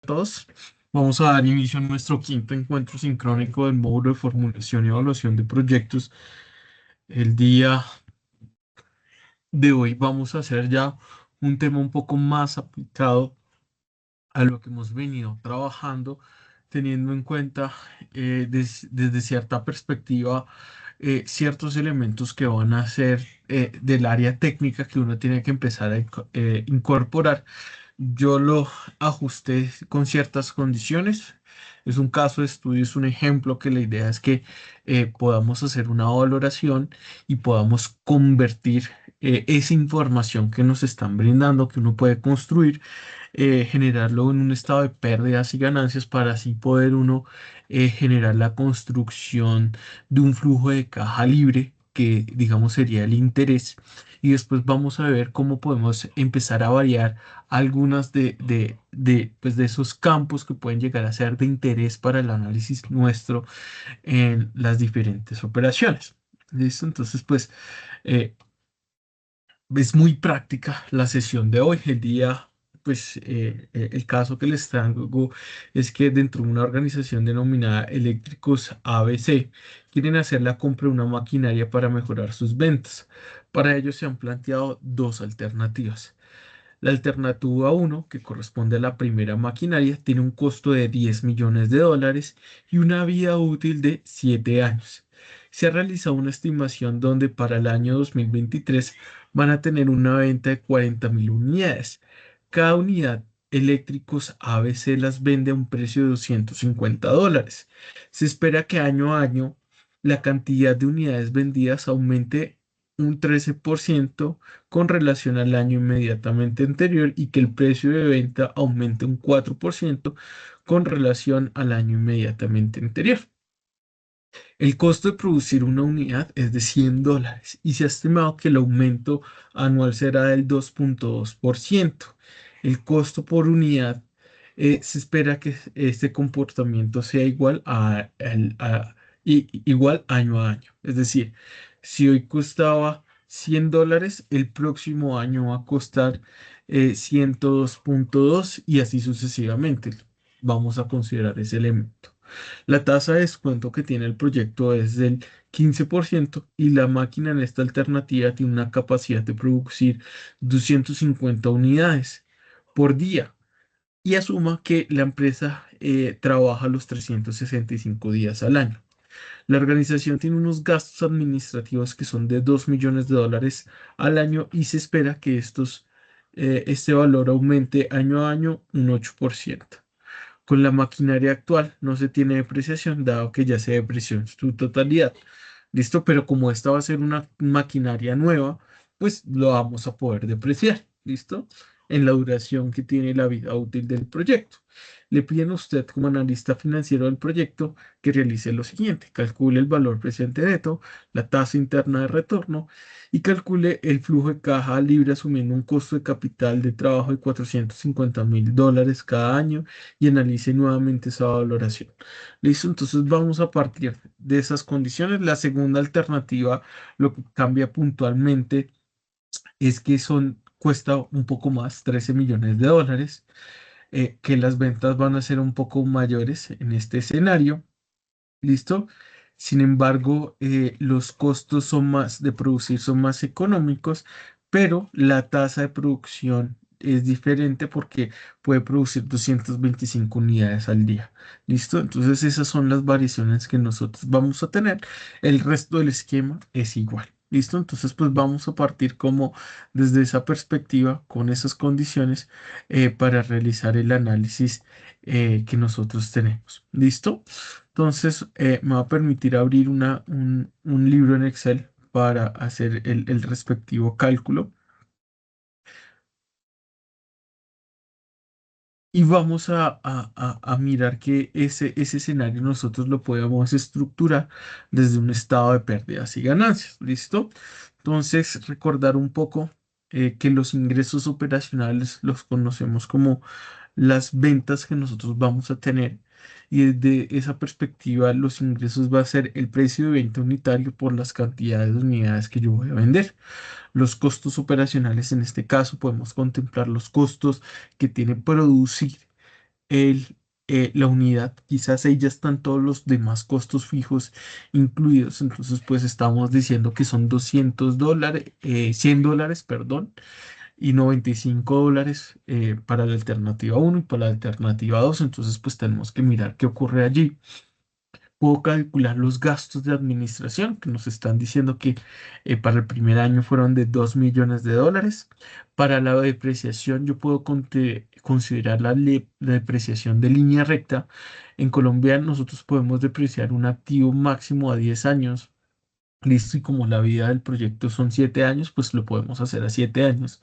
todos. Vamos a dar inicio a nuestro quinto encuentro sincrónico del módulo de formulación y evaluación de proyectos. El día de hoy vamos a hacer ya un tema un poco más aplicado a lo que hemos venido trabajando, teniendo en cuenta desde cierta perspectiva ciertos elementos que van a ser del área técnica que uno tiene que empezar a incorporar. Yo lo ajusté con ciertas condiciones. Es un caso de estudio, es un ejemplo que la idea es que podamos hacer una valoración y podamos convertir esa información que nos están brindando, que uno puede construir, generarlo en un estado de pérdidas y ganancias para así poder uno generar la construcción de un flujo de caja libre que digamos sería el interés. Y después vamos a ver cómo podemos empezar a variar algunas pues de esos campos que pueden llegar a ser de interés para el análisis nuestro en las diferentes operaciones. ¿Listo? Entonces, pues es muy práctica la sesión de hoy. El caso que les traigo es que dentro de una organización denominada Eléctricos ABC quieren hacer la compra de una maquinaria para mejorar sus ventas. Para ello se han planteado dos alternativas. La alternativa uno, que corresponde a la primera maquinaria, tiene un costo de 10 millones de dólares y una vida útil de 7 años. Se ha realizado una estimación donde para el año 2023 van a tener una venta de 40.000 unidades. Cada unidad eléctricos ABC las vende a un precio de 250 dólares. Se espera que año a año la cantidad de unidades vendidas aumente un 13% con relación al año inmediatamente anterior y que el precio de venta aumente un 4% con relación al año inmediatamente anterior. El costo de producir una unidad es de 100 dólares y se ha estimado que el aumento anual será del 2,2%. El costo por unidad se espera que este comportamiento sea igual igual año a año. Es decir, si hoy costaba 100 dólares, el próximo año va a costar 102,2 y así sucesivamente. Vamos a considerar ese elemento. La tasa de descuento que tiene el proyecto es del 15% y la máquina en esta alternativa tiene una capacidad de producir 250 unidades por día y asuma que la empresa trabaja los 365 días al año. La organización tiene unos gastos administrativos que son de 2 millones de dólares al año y se espera que este valor aumente año a año un 8%. Con la maquinaria actual no se tiene depreciación, dado que ya se depreció en su totalidad. ¿Listo? Pero como esta va a ser una maquinaria nueva, pues lo vamos a poder depreciar. ¿Listo? En la duración que tiene la vida útil del proyecto. Le piden a usted como analista financiero del proyecto que realice lo siguiente: calcule el valor presente neto, la tasa interna de retorno y calcule el flujo de caja libre asumiendo un costo de capital de trabajo de 450.000 dólares cada año y analice nuevamente esa valoración. Listo, entonces vamos a partir de esas condiciones. La segunda alternativa, lo que cambia puntualmente es que cuesta un poco más, 13 millones de dólares, que las ventas van a ser un poco mayores en este escenario. ¿Listo? Sin embargo, los costos de producir son más económicos, pero la tasa de producción es diferente porque puede producir 225 unidades al día. ¿Listo? Entonces esas son las variaciones que nosotros vamos a tener. El resto del esquema es igual. ¿Listo? Entonces pues vamos a partir como desde esa perspectiva, con esas condiciones, para realizar el análisis que nosotros tenemos. ¿Listo? Entonces, me va a permitir abrir un libro en Excel para hacer el respectivo cálculo. Y vamos a mirar que ese escenario nosotros lo podemos estructurar desde un estado de pérdidas y ganancias. ¿Listo? Entonces, recordar un poco que los ingresos operacionales los conocemos como las ventas que nosotros vamos a tener. Y desde esa perspectiva, los ingresos va a ser el precio de venta unitario por las cantidades de unidades que yo voy a vender. Los costos operacionales, en este caso, podemos contemplar los costos que tiene producir el, la unidad, quizás ahí ya están todos los demás costos fijos incluidos, entonces pues estamos diciendo que son $200, $100, perdón, y $95 para la alternativa uno y para la alternativa 2. Entonces pues tenemos que mirar qué ocurre allí. Puedo calcular los gastos de administración que nos están diciendo que para el primer año fueron de $2 millones. Para la depreciación yo puedo considerar la depreciación de línea recta. En Colombia nosotros podemos depreciar un activo máximo a 10 años. Listo, y como la vida del proyecto son 7 años, pues lo podemos hacer a 7 años.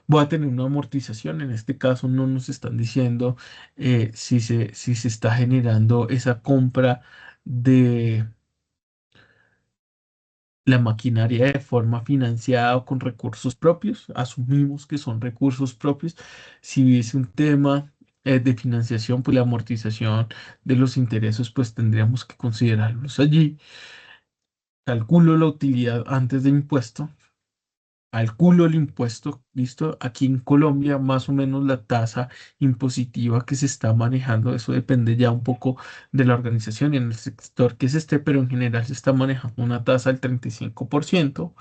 Voy a tener una amortización. En este caso no nos están diciendo si se está generando esa compra de la maquinaria de forma financiada o con recursos propios. Asumimos que son recursos propios. Si es un tema de financiación, pues la amortización de los intereses, pues tendríamos que considerarlos allí. Calculo la utilidad antes de impuesto. Calculo el impuesto, ¿listo? Aquí en Colombia, más o menos la tasa impositiva que se está manejando, eso depende ya un poco de la organización y en el sector que se esté, pero en general se está manejando una tasa del 35%,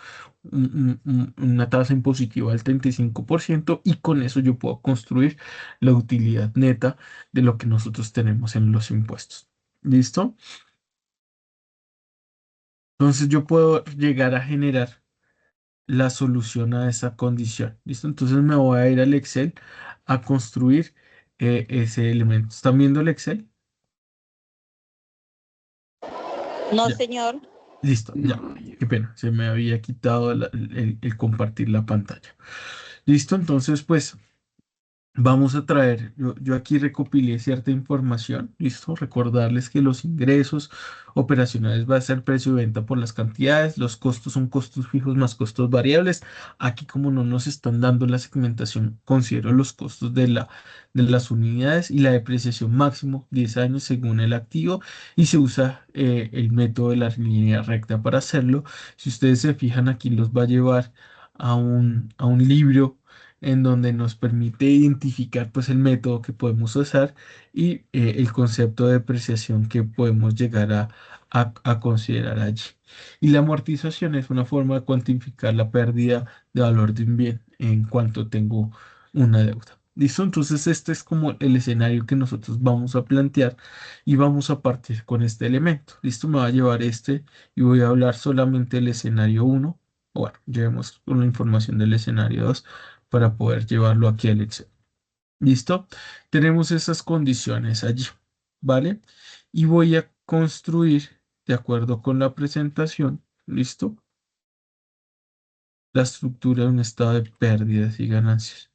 una tasa impositiva del 35%, y con eso yo puedo construir la utilidad neta de lo que nosotros tenemos en los impuestos. ¿Listo? Entonces yo puedo llegar a generar la solución a esa condición. ¿Listo? Entonces me voy a ir al Excel a construir ese elemento. ¿Están viendo el Excel? No, Ya, señor. listo, ya. Qué pena, se me había quitado el compartir la pantalla. Listo, entonces pues vamos a traer, yo aquí recopilé cierta información, listo, recordarles que los ingresos operacionales va a ser precio de venta por las cantidades, los costos son costos fijos más costos variables. Aquí como no nos están dando la segmentación, considero los costos de las unidades y la depreciación máximo 10 años según el activo, y se usa el método de la línea recta para hacerlo. Si ustedes se fijan aquí los va a llevar a un libro en donde nos permite identificar pues el método que podemos usar y el concepto de depreciación que podemos llegar a considerar allí. Y la amortización es una forma de cuantificar la pérdida de valor de un bien en cuanto tengo una deuda. ¿Listo? Entonces este es como el escenario que nosotros vamos a plantear y vamos a partir con este elemento. ¿Listo? Me va a llevar este y voy a hablar solamente del escenario uno. Bueno, llevemos con la información del escenario 2 para poder llevarlo aquí al Excel. ¿Listo? Tenemos esas condiciones allí, ¿vale? Y voy a construir, de acuerdo con la presentación, ¿listo? La estructura de un estado de pérdidas y ganancias.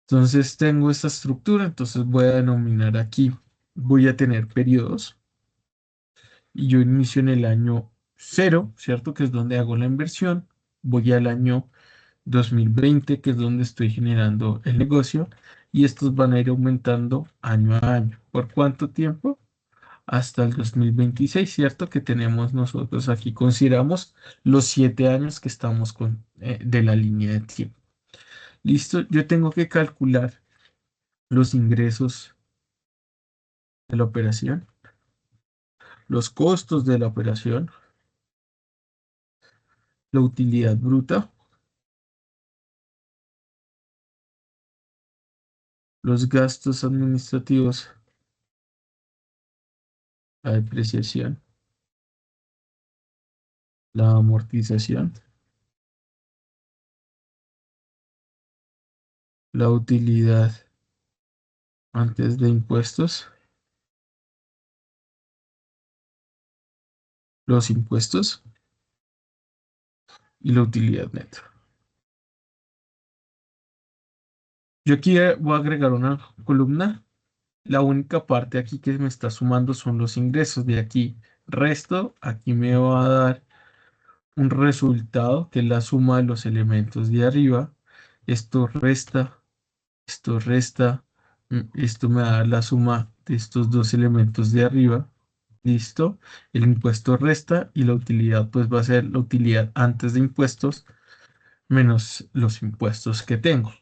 Entonces tengo esta estructura, entonces voy a denominar aquí, voy a tener periodos y yo inicio en el año cero, ¿cierto? Que es donde hago la inversión. Voy al año 2020, que es donde estoy generando el negocio, y estos van a ir aumentando año a año. ¿Por cuánto tiempo? Hasta el 2026, ¿cierto? Que tenemos nosotros aquí, consideramos los 7 años que estamos de la línea de tiempo. ¿Listo? Yo tengo que calcular los ingresos de la operación, los costos de la operación, la utilidad bruta, los gastos administrativos, la depreciación, la amortización, la utilidad antes de impuestos, los impuestos y la utilidad neta. Yo aquí voy a agregar una columna. La única parte aquí que me está sumando son los ingresos. De aquí resto, aquí me va a dar un resultado que es la suma de los elementos de arriba. Esto resta, esto resta, esto me da la suma de estos dos elementos de arriba. ¿Listo? El impuesto resta y la utilidad pues va a ser la utilidad antes de impuestos menos los impuestos que tengo.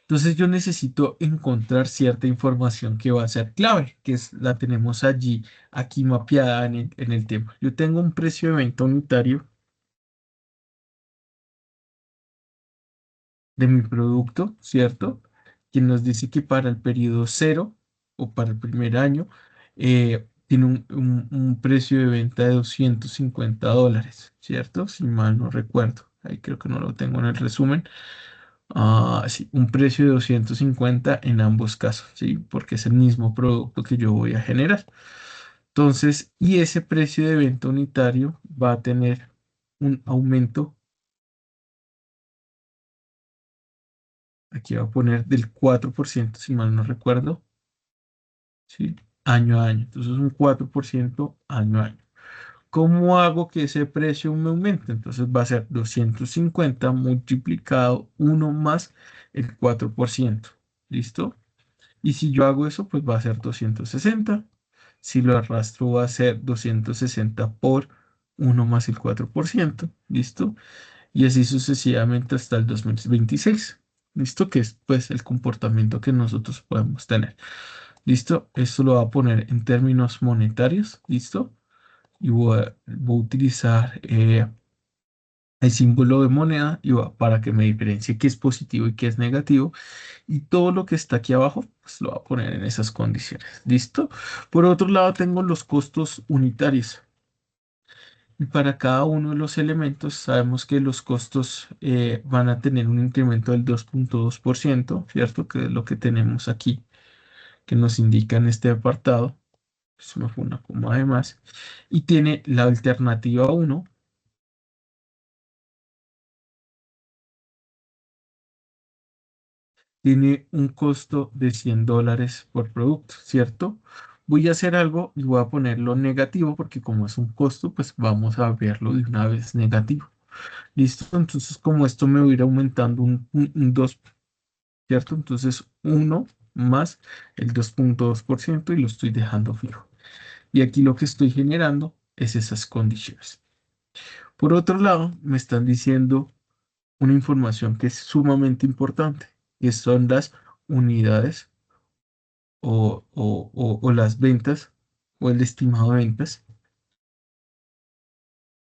Entonces yo necesito encontrar cierta información que va a ser clave, la tenemos allí, aquí mapeada en el tema. Yo tengo un precio de venta unitario de mi producto, ¿cierto? Quien nos dice que para el periodo cero o para el primer año tiene un precio de venta de $250, ¿cierto? Si mal no recuerdo. Ahí creo que no lo tengo en el resumen. Sí, un precio de 250 en ambos casos, ¿sí? Porque es el mismo producto que yo voy a generar. Entonces, y ese precio de venta unitario va a tener un aumento, aquí va a poner del 4% si mal no recuerdo, ¿sí? Año a año. Entonces, un 4% año a año. ¿Cómo hago que ese precio me aumente? Entonces va a ser 250 multiplicado uno más el 4%. ¿Listo? Y si yo hago eso, pues va a ser 260. Si lo arrastro, va a ser 260 por uno más el 4%. ¿Listo? Y así sucesivamente hasta el 2026. ¿Listo? Que es pues el comportamiento que nosotros podemos tener. ¿Listo? Esto lo voy a poner en términos monetarios. ¿Listo? Y voy a utilizar el símbolo de moneda para que me diferencie qué es positivo y qué es negativo. Y todo lo que está aquí abajo, pues lo voy a poner en esas condiciones. ¿Listo? Por otro lado, tengo los costos unitarios. Y para cada uno de los elementos, sabemos que los costos van a tener un incremento del 2,2%, ¿cierto? Que es lo que tenemos aquí, que nos indica en este apartado. Se me fue una coma de más. Y tiene la alternativa uno, tiene un costo de $100 por producto, ¿cierto? Voy a hacer algo y voy a ponerlo negativo porque como es un costo, pues vamos a verlo de una vez negativo. ¿Listo? Entonces, como esto me va a ir aumentando un 2, ¿cierto? Entonces, uno más el 2,2% y lo estoy dejando fijo. Y aquí lo que estoy generando es esas condiciones. Por otro lado, me están diciendo una información que es sumamente importante, que son las unidades o las ventas o el estimado de ventas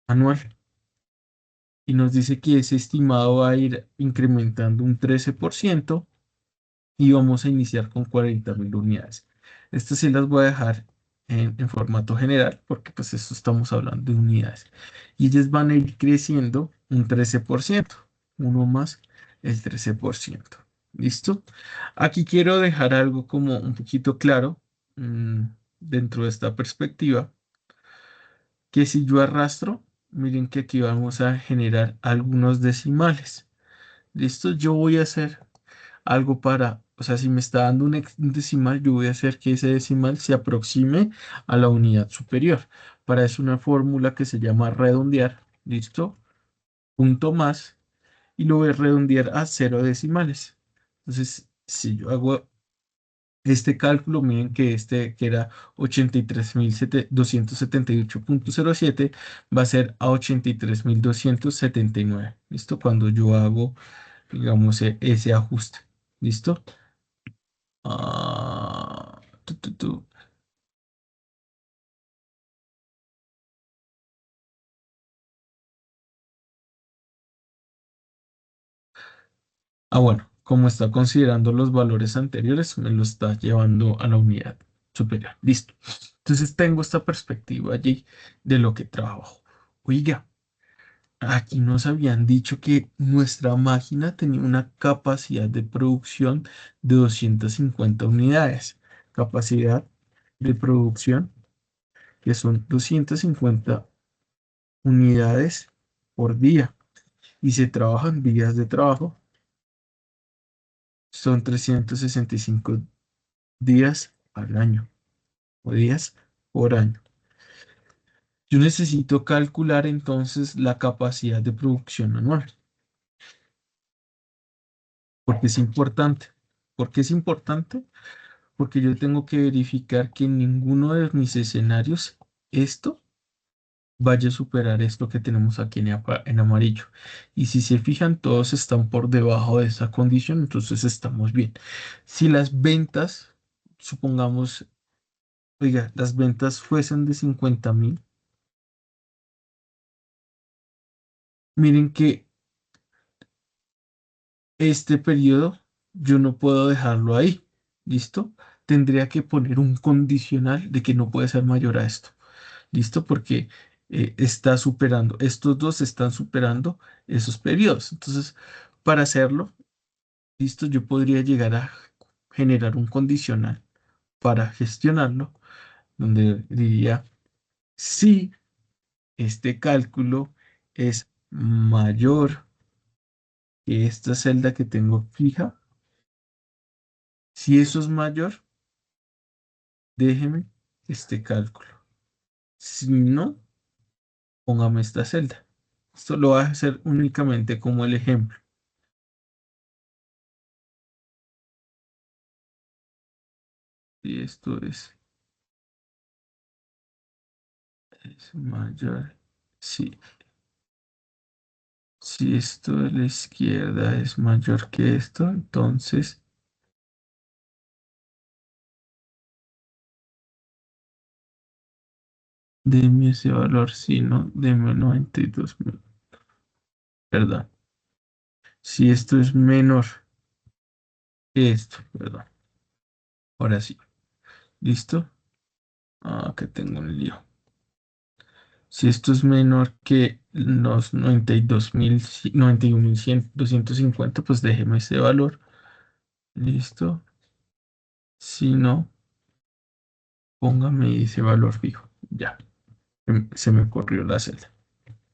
anual. Y nos dice que ese estimado va a ir incrementando un 13% y vamos a iniciar con 40.000 unidades. Estas sí las voy a dejar en formato general porque pues esto estamos hablando de unidades. Y ellas van a ir creciendo un 13%, uno más el 13%. ¿Listo? Aquí quiero dejar algo como un poquito claro mm, dentro de esta perspectiva, que si yo arrastro, miren que aquí vamos a generar algunos decimales. ¿Listo? Yo voy a hacer algo o sea, si me está dando un decimal, yo voy a hacer que ese decimal se aproxime a la unidad superior. Para eso una fórmula que se llama redondear, ¿listo? Punto más, y lo voy a redondear a 0 decimales. Entonces, si yo hago este cálculo, miren que que era 83.278,07 va a ser a 83.279. ¿Listo? Cuando yo hago, digamos, ese ajuste. ¿Listo? Ah, tu, tu, tu. Bueno, como está considerando los valores anteriores, me lo está llevando a la unidad superior. Listo. Entonces tengo esta perspectiva allí de lo que trabajo. Oiga, aquí nos habían dicho que nuestra máquina tenía una capacidad de producción de 250 unidades. Capacidad de producción que son 250 unidades por día. Y se trabajan días de trabajo, son 365 días al año o días por año. Yo necesito calcular entonces la capacidad de producción anual, porque es importante. ¿Por qué es importante? porque yo tengo que verificar que en ninguno de mis escenarios esto vaya a superar esto que tenemos aquí en amarillo. Y si se fijan, todos están por debajo de esa condición, entonces estamos bien. Si las ventas, supongamos, oiga, las ventas fuesen de 50.000, miren que este periodo yo no puedo dejarlo ahí. ¿Listo? Tendría que poner un condicional de que no puede ser mayor a esto. ¿Listo? Porque está superando, estos dos están superando esos periodos. Entonces, para hacerlo, ¿listo? Yo podría llegar a generar un condicional para gestionarlo, donde diría, si este cálculo es mayor que esta celda que tengo fija, si eso es mayor, déjeme este cálculo. Si no, póngame esta celda. Esto lo voy a hacer únicamente como el ejemplo. Si esto es mayor, si, si esto de la izquierda es mayor que esto, entonces deme ese valor, si no, deme 92.000. Perdón. Si esto es menor que esto, perdón. Ahora sí. ¿Listo? Ah, que tengo un lío. Si esto es menor que los 92.000, 91.100, 250, pues déjeme ese valor. ¿Listo? Si no, póngame ese valor fijo. Ya, se me corrió la celda.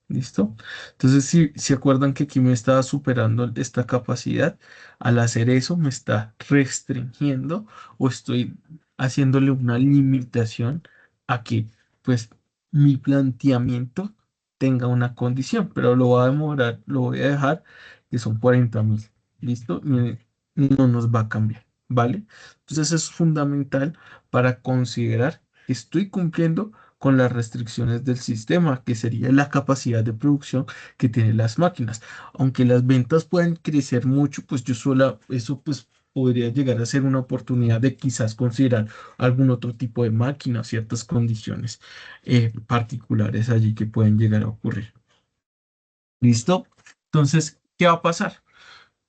¿Listo? Entonces, si se acuerdan que aquí me estaba superando esta capacidad, al hacer eso me está restringiendo o estoy haciéndole una limitación a que, pues, mi planteamiento tenga una condición, pero lo voy a demorar, lo voy a dejar que son 40.000. ¿Listo? No nos va a cambiar, ¿vale? Entonces, es fundamental para considerar que estoy cumpliendo con las restricciones del sistema, que sería la capacidad de producción que tienen las máquinas. Aunque las ventas pueden crecer mucho, pues yo sola, eso pues podría llegar a ser una oportunidad de quizás considerar algún otro tipo de máquina, ciertas condiciones particulares allí que pueden llegar a ocurrir. ¿Listo? Entonces, ¿qué va a pasar?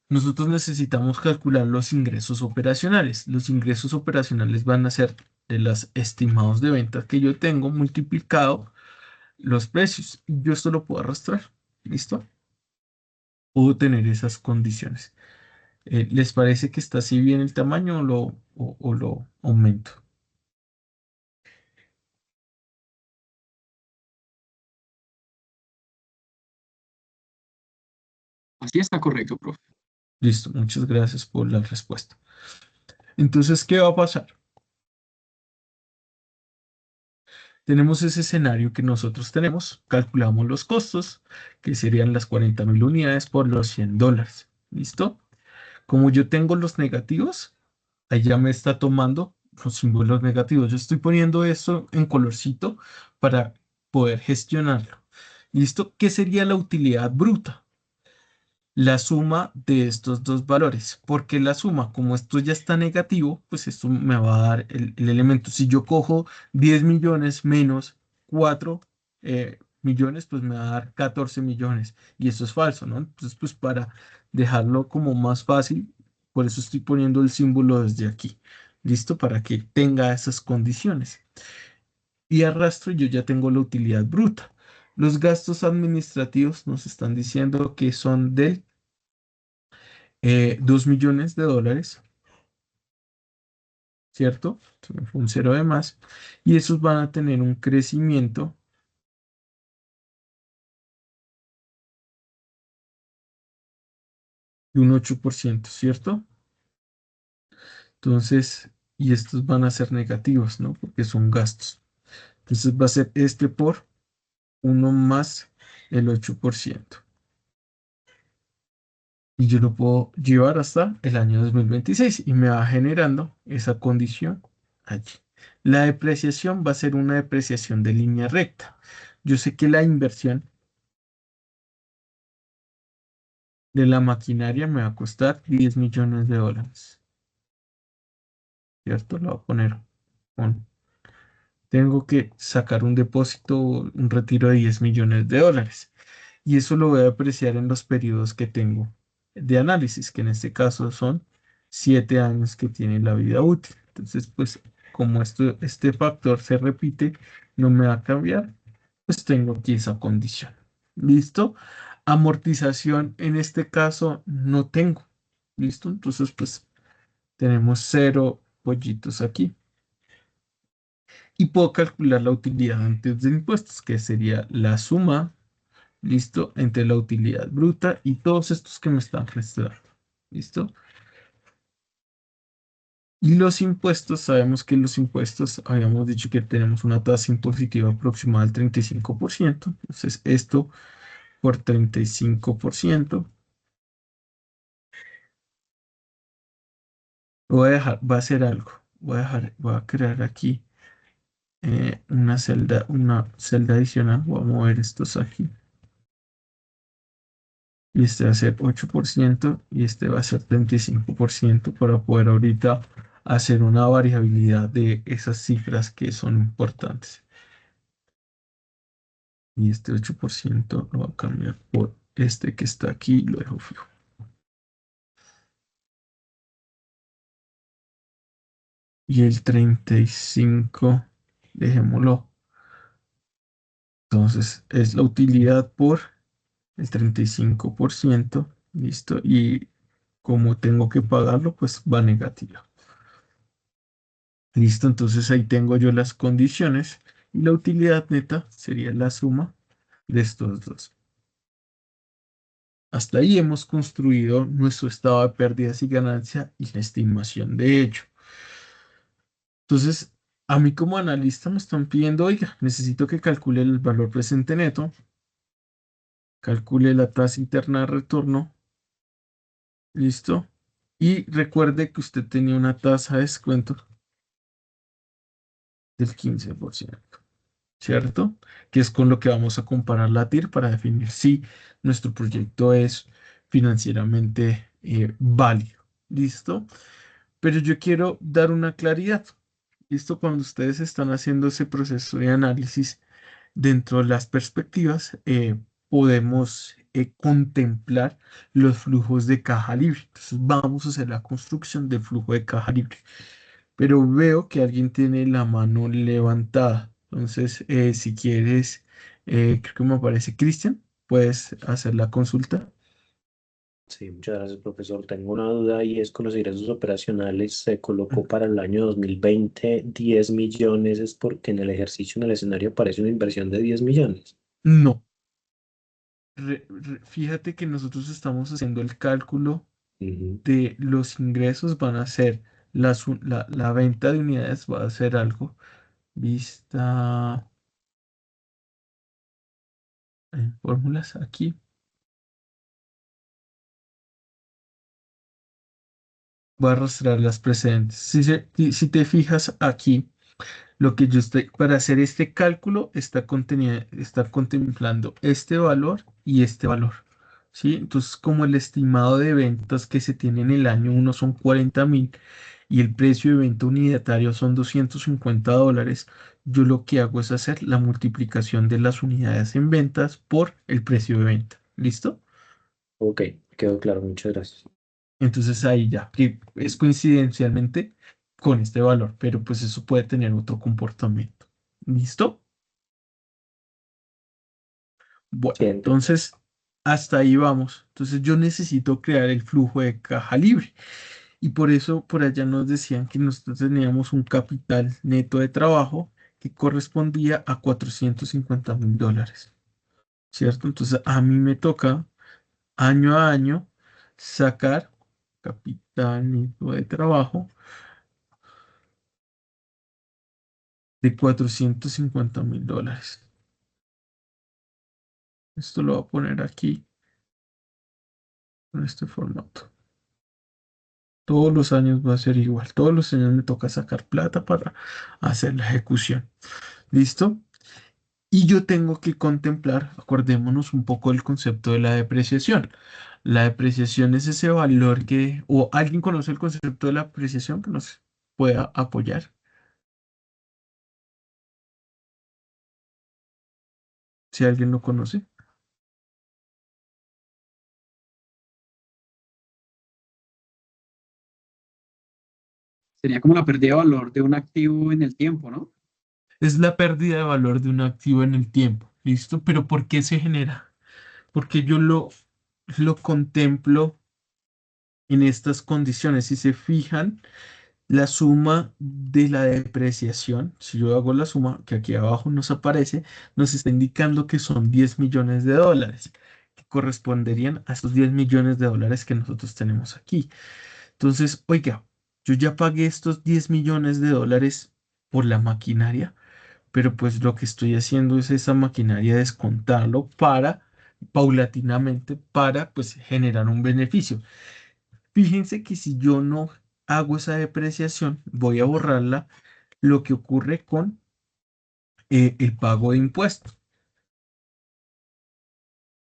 Nosotros necesitamos calcular los ingresos operacionales. Los ingresos operacionales van a ser de los estimados de ventas que yo tengo multiplicado los precios. Yo esto lo puedo arrastrar. ¿Listo? Puedo tener esas condiciones. ¿Les parece que está así bien el tamaño o lo aumento? Así está correcto, profe. Listo, muchas gracias por la respuesta. Entonces, ¿qué va a pasar? Tenemos ese escenario que nosotros tenemos, calculamos los costos, que serían las 40.000 unidades por los $100. ¿Listo? Como yo tengo los negativos, ahí ya me está tomando los símbolos negativos. Yo estoy poniendo esto en colorcito para poder gestionarlo. ¿Listo? ¿Qué sería la utilidad bruta? La suma de estos dos valores. Porque la suma, como esto ya está negativo, pues esto me va a dar el elemento. Si yo cojo 10 millones menos 4 millones, pues me va a dar 14 millones. Y eso es falso, ¿no? Entonces, pues para dejarlo como más fácil, por eso estoy poniendo el símbolo desde aquí. ¿Listo? Para que tenga esas condiciones. Y arrastro, yo ya tengo la utilidad bruta. Los gastos administrativos nos están diciendo que son del 2 millones de dólares, ¿cierto? Entonces, un cero de más. Y esos van a tener un crecimiento de un 8%, ¿cierto? Entonces, y estos van a ser negativos, ¿no? Porque son gastos. Entonces va a ser este por uno más el 8%. y yo lo puedo llevar hasta el año 2026 y me va generando esa condición allí. La depreciación va a ser una depreciación de línea recta. Yo sé que la inversión de la maquinaria me va a costar 10 millones de dólares, ¿cierto? Lo voy a poner con, tengo que sacar un depósito, un retiro de 10 millones de dólares. Y eso lo voy a apreciar en los periodos que tengo de análisis, que en este caso son 7 años que tiene la vida útil. Entonces, pues como este factor se repite, no me va a cambiar, pues tengo aquí esa condición. ¿Listo? Amortización en este caso no tengo. ¿Listo? Entonces, pues tenemos cero pollitos aquí. Y puedo calcular la utilidad antes de impuestos, que sería la suma. ¿Listo? Entre la utilidad bruta y todos estos que me están restando. ¿Listo? Y los impuestos, sabemos que los impuestos, habíamos dicho que tenemos una tasa impositiva aproximada del 35%. Entonces, esto por 35%. Voy a dejar, va a hacer algo. Voy a crear aquí una celda adicional. Voy a mover estos aquí. Y este va a ser 8% y este va a ser 35% para poder ahorita hacer una variabilidad de esas cifras que son importantes. Y este 8% lo voy a cambiar por este que está aquí, lo dejo fijo. Y el 35, dejémoslo. Entonces es la utilidad por el 35%, listo. Y como tengo que pagarlo, pues va negativa. Listo, entonces ahí tengo yo las condiciones y la utilidad neta sería la suma de estos dos. Hasta ahí hemos construido nuestro estado de pérdidas y ganancia y la estimación de ello. Entonces, a mí como analista me están pidiendo, oiga, necesito que calcule el valor presente neto, calcule la tasa interna de retorno, listo. Y recuerde que usted tenía una tasa de descuento del 15%. ¿Cierto? Que es con lo que vamos a comparar la TIR para definir si nuestro proyecto es financieramente válido. ¿Listo? Pero yo quiero dar una claridad. ¿Listo? Cuando ustedes están haciendo ese proceso de análisis dentro de las perspectivas, podemos contemplar los flujos de caja libre. Entonces vamos a hacer la construcción del flujo de caja libre, pero veo que alguien tiene la mano levantada. Entonces, si quieres, creo que me aparece Cristian, puedes hacer la consulta. Sí, muchas gracias, profesor. Tengo una duda y es con los ingresos operacionales. Se colocó para el año 2020 10 millones, es porque en el ejercicio, en el escenario, aparece una inversión de 10 millones. No, fíjate que nosotros estamos haciendo el cálculo Ujú. de los ingresos, van a ser la venta de unidades, va a ser algo vista en fórmulas aquí. Voy a arrastrar las precedentes. Si te fijas aquí, lo que yo estoy, para hacer este cálculo, está contemplando este valor y este valor. ¿Sí? Entonces, como el estimado de ventas que se tiene en el año uno son 40.000 y el precio de venta unitario son $250, yo lo que hago es hacer la multiplicación de las unidades en ventas por el precio de venta. ¿Listo? Ok, quedó claro, muchas gracias. Entonces ahí ya, que es coincidencialmente con este valor, pero pues eso puede tener otro comportamiento. ¿Listo? Bueno, Siguiente. entonces hasta ahí vamos. Entonces yo necesito crear el flujo de caja libre. Y por eso por allá nos decían que nosotros teníamos un capital neto de trabajo que correspondía a $450.000. ¿Cierto? Entonces a mí me toca año a año sacar capital neto de trabajo de $450.000. Esto lo voy a poner aquí. en este formato. Todos los años va a ser igual. Todos los años me toca sacar plata para hacer la ejecución. ¿Listo? Y yo tengo que contemplar, acordémonos un poco del concepto de la depreciación. La depreciación es ese valor que, o alguien conoce el concepto de la depreciación que nos pueda apoyar. Si alguien lo conoce. Sería como la pérdida de valor de un activo en el tiempo, ¿no? Es la pérdida de valor de un activo en el tiempo. ¿Listo? Pero ¿por qué se genera? Porque yo lo contemplo en estas condiciones. Si se fijan, la suma de la depreciación, si yo hago la suma que aquí abajo nos aparece, nos está indicando que son 10 millones de dólares, que corresponderían a estos 10 millones de dólares que nosotros tenemos aquí. Entonces, oiga, yo ya pagué estos 10 millones de dólares por la maquinaria, pero pues lo que estoy haciendo es esa maquinaria descontarlo para, paulatinamente, para pues generar un beneficio. Fíjense que si yo no hago esa depreciación, voy a borrarla, lo que ocurre con el pago de impuestos.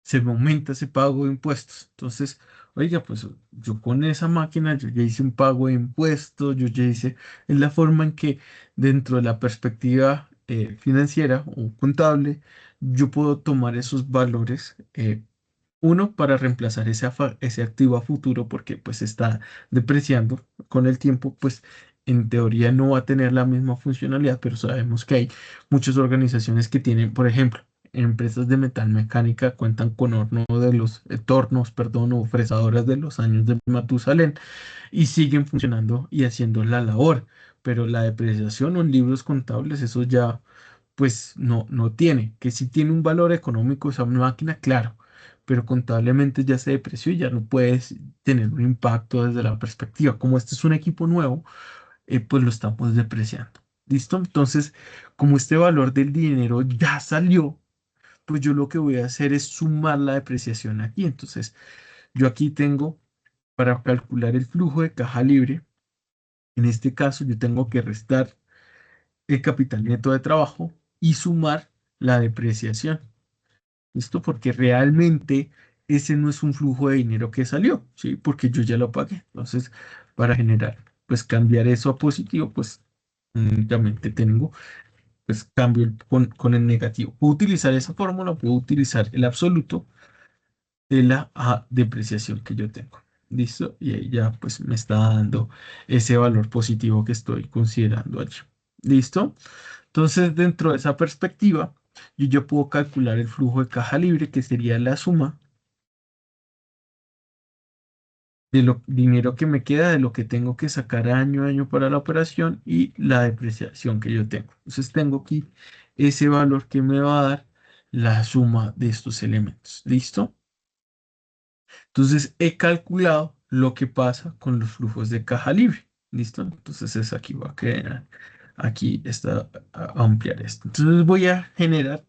Se me aumenta ese pago de impuestos. Entonces, oiga, pues yo con esa máquina, yo ya hice un pago de impuestos, yo ya hice, es la forma en que dentro de la perspectiva financiera o contable, yo puedo tomar esos valores. Uno, para reemplazar ese activo a futuro porque pues está depreciando con el tiempo, pues en teoría no va a tener la misma funcionalidad, pero sabemos que hay muchas organizaciones que tienen, por ejemplo, empresas de metal mecánica cuentan con horno de los tornos, perdón, o fresadoras de los años de Matusalén y siguen funcionando y haciendo la labor, pero la depreciación o en libros contables, eso ya pues no tiene, que si tiene un valor económico esa máquina, claro, pero contablemente ya se depreció y ya no puedes tener un impacto desde la perspectiva. Como este es un equipo nuevo, pues lo estamos depreciando. ¿Listo? Entonces, como este valor del dinero ya salió, pues yo lo que voy a hacer es sumar la depreciación aquí. Entonces, yo aquí tengo para calcular el flujo de caja libre, en este caso yo tengo que restar el capital neto de trabajo y sumar la depreciación. ¿Listo? Porque realmente ese no es un flujo de dinero que salió, ¿sí? Porque yo ya lo pagué. Entonces, para generar, pues cambiar eso a positivo, pues únicamente tengo, pues cambio con el negativo. Puedo utilizar esa fórmula, puedo utilizar el absoluto de la depreciación que yo tengo. ¿Listo? Y ahí ya pues me está dando ese valor positivo que estoy considerando allí. ¿Listo? Entonces, dentro de esa perspectiva, yo ya puedo calcular el flujo de caja libre, que sería la suma de lo dinero que me queda, de lo que tengo que sacar año a año para la operación y la depreciación que yo tengo. Entonces, tengo aquí ese valor que me va a dar la suma de estos elementos. ¿Listo? Entonces, he calculado lo que pasa con los flujos de caja libre. ¿Listo? Entonces, es aquí va a quedar, aquí está a ampliar esto. Entonces, voy a generar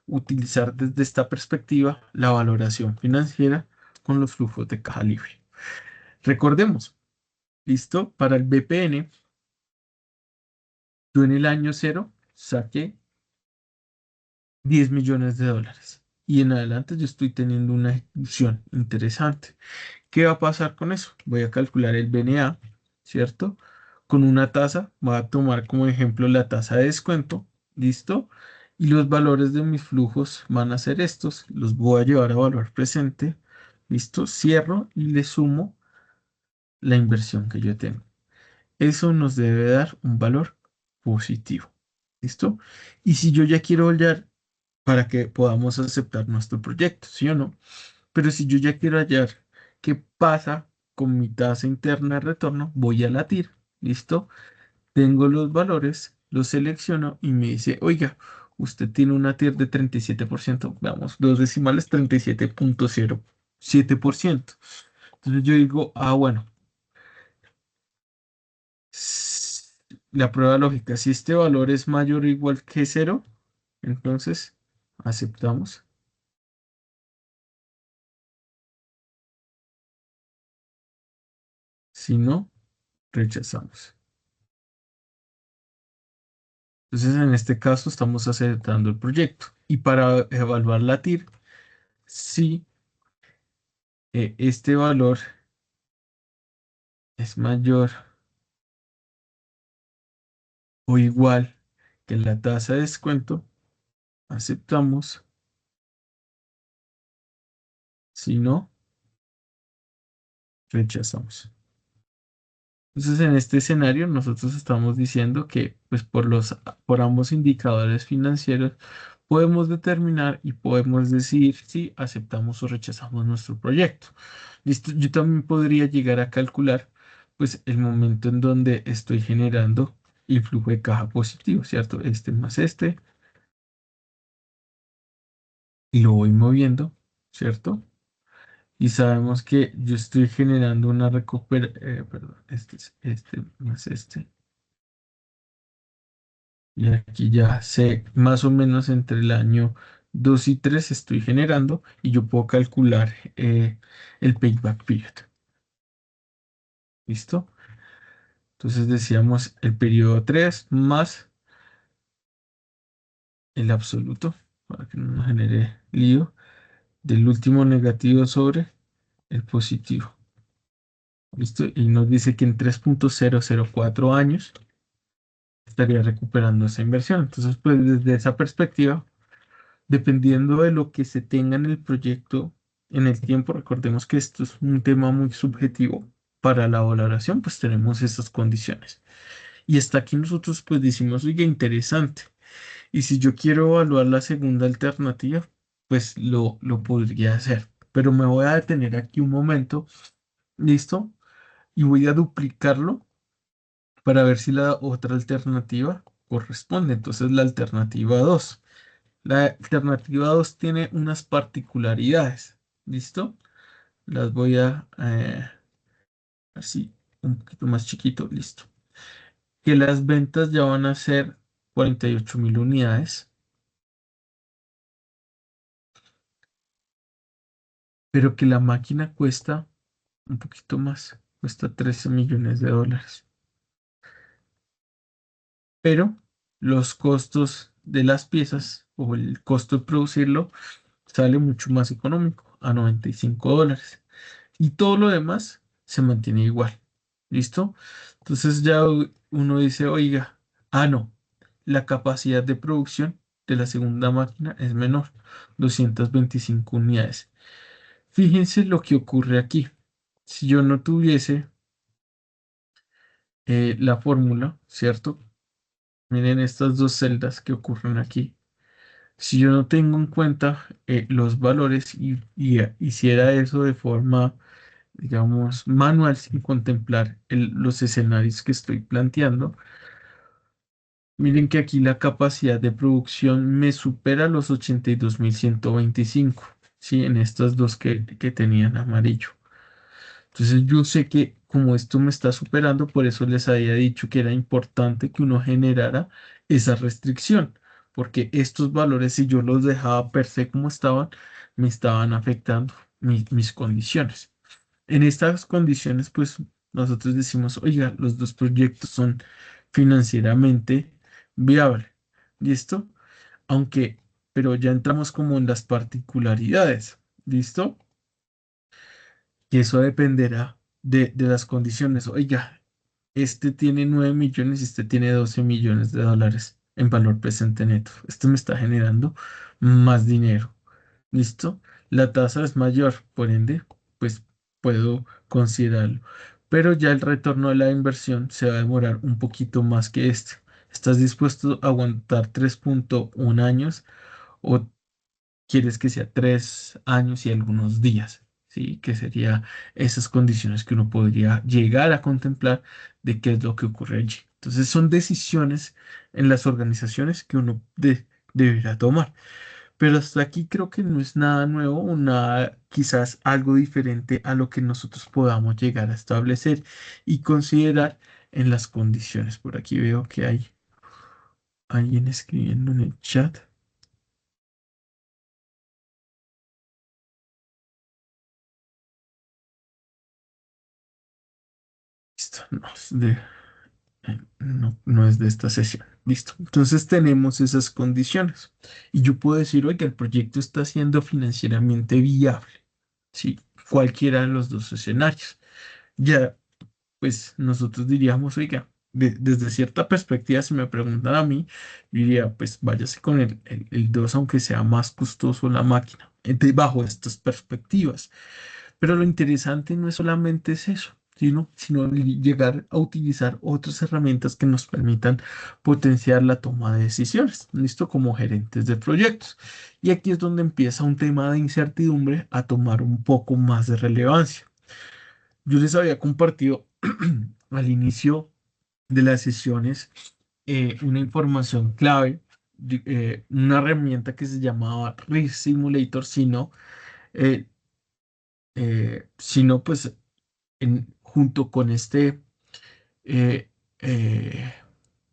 utilizar desde esta perspectiva la valoración financiera con los flujos de caja libre. Recordemos, ¿listo? Para el BPN, yo en el año cero saqué 10 millones de dólares y en adelante yo estoy teniendo una ejecución interesante. ¿Qué va a pasar con eso? Voy a calcular el BNA, ¿cierto? Con una tasa, voy a tomar como ejemplo la tasa de descuento, ¿listo? Y los valores de mis flujos van a ser estos, los voy a llevar a valor presente, ¿listo? Cierro y le sumo la inversión que yo tengo. Eso nos debe dar un valor positivo, ¿listo? Y si yo ya quiero hallar para que podamos aceptar nuestro proyecto, ¿sí o no? Pero si yo ya quiero hallar qué pasa con mi tasa interna de retorno, voy a la TIR, ¿listo? Tengo los valores, los selecciono y me dice, oiga, usted tiene una TIR de 37%, veamos, dos decimales, 37,07%. Entonces yo digo, bueno, la prueba lógica, si este valor es mayor o igual que cero, entonces aceptamos. Si no, rechazamos. Entonces, en este caso, estamos aceptando el proyecto. Y para evaluar la TIR, si este valor es mayor o igual que la tasa de descuento, aceptamos. Si no, rechazamos. Entonces, en este escenario, nosotros estamos diciendo que, pues, por ambos indicadores financieros, podemos determinar y podemos decidir si aceptamos o rechazamos nuestro proyecto. Listo, yo también podría llegar a calcular, pues, el momento en donde estoy generando el flujo de caja positivo, ¿cierto? Este más este, y lo voy moviendo, ¿cierto? Y sabemos que yo estoy generando una perdón, este es este más este. Y aquí ya sé más o menos entre el año 2 y 3 estoy generando y yo puedo calcular el payback period. ¿Listo? Entonces decíamos el periodo 3 más el absoluto, para que no nos genere lío, del último negativo sobre el positivo. ¿Listo? Y nos dice que en 3.004 años estaría recuperando esa inversión. Entonces, pues desde esa perspectiva, dependiendo de lo que se tenga en el proyecto en el tiempo, recordemos que esto es un tema muy subjetivo. Para la valoración, pues tenemos esas condiciones. Y hasta aquí nosotros pues decimos, oye, interesante. Y si yo quiero evaluar la segunda alternativa, pues lo podría hacer. Pero me voy a detener aquí un momento, ¿listo? Y voy a duplicarlo para ver si la otra alternativa corresponde. Entonces la alternativa 2. La alternativa 2 tiene unas particularidades. ¿Listo? Las voy a así un poquito más chiquito. Listo. Que las ventas ya van a ser 48.000 unidades, pero que la máquina cuesta un poquito más. Cuesta 13 millones de dólares. Pero los costos de las piezas o el costo de producirlo sale mucho más económico, a 95 dólares. Y todo lo demás se mantiene igual. ¿Listo? Entonces ya uno dice, oiga, no, la capacidad de producción de la segunda máquina es menor, 225 unidades. Fíjense lo que ocurre aquí. Si yo no tuviese la fórmula, ¿cierto? Miren estas dos celdas que ocurren aquí. Si yo no tengo en cuenta los valores y hiciera eso de forma, digamos, manual sin contemplar los escenarios que estoy planteando, miren que aquí la capacidad de producción me supera los 82.125, ¿sí? En estas dos que tenían amarillo. Entonces yo sé que como esto me está superando, por eso les había dicho que era importante que uno generara esa restricción, porque estos valores, si yo los dejaba per se como estaban, me estaban afectando mis condiciones. En estas condiciones, pues nosotros decimos, oiga, los dos proyectos son financieramente viables. ¿Listo? Aunque, pero ya entramos como en las particularidades. ¿Listo? Y eso dependerá de las condiciones. Oiga, este tiene 9 millones y este tiene 12 millones de dólares en valor presente neto. Esto me está generando más dinero. ¿Listo? La tasa es mayor, por ende, pues puedo considerarlo. Pero ya el retorno de la inversión se va a demorar un poquito más que este. ¿Estás dispuesto a aguantar 3.1 años o quieres que sea 3 años y algunos días? ¿Sí? Que sería esas condiciones que uno podría llegar a contemplar de qué es lo que ocurre allí. Entonces son decisiones en las organizaciones que uno deberá tomar. Pero hasta aquí creo que no es nada nuevo o nada, quizás algo diferente a lo que nosotros podamos llegar a establecer y considerar en las condiciones. Por aquí veo que hay alguien escribiendo en el chat. esta no es no es de esta sesión. Listo. Entonces tenemos esas condiciones. Y yo puedo decir, oiga, el proyecto está siendo financieramente viable. Sí, cualquiera de los dos escenarios. Ya, pues nosotros diríamos, oiga, desde cierta perspectiva, si me preguntan a mí, yo diría, pues váyase con el 2 aunque sea más costoso la máquina, bajo estas perspectivas. Pero lo interesante no es solamente es eso, sino llegar a utilizar otras herramientas que nos permitan potenciar la toma de decisiones, listo, como gerentes de proyectos. Y aquí es donde empieza un tema de incertidumbre a tomar un poco más de relevancia. Yo les había compartido al inicio de las sesiones una información clave, una herramienta que se llamaba Risk Simulator, eh, sino pues junto con eh, eh,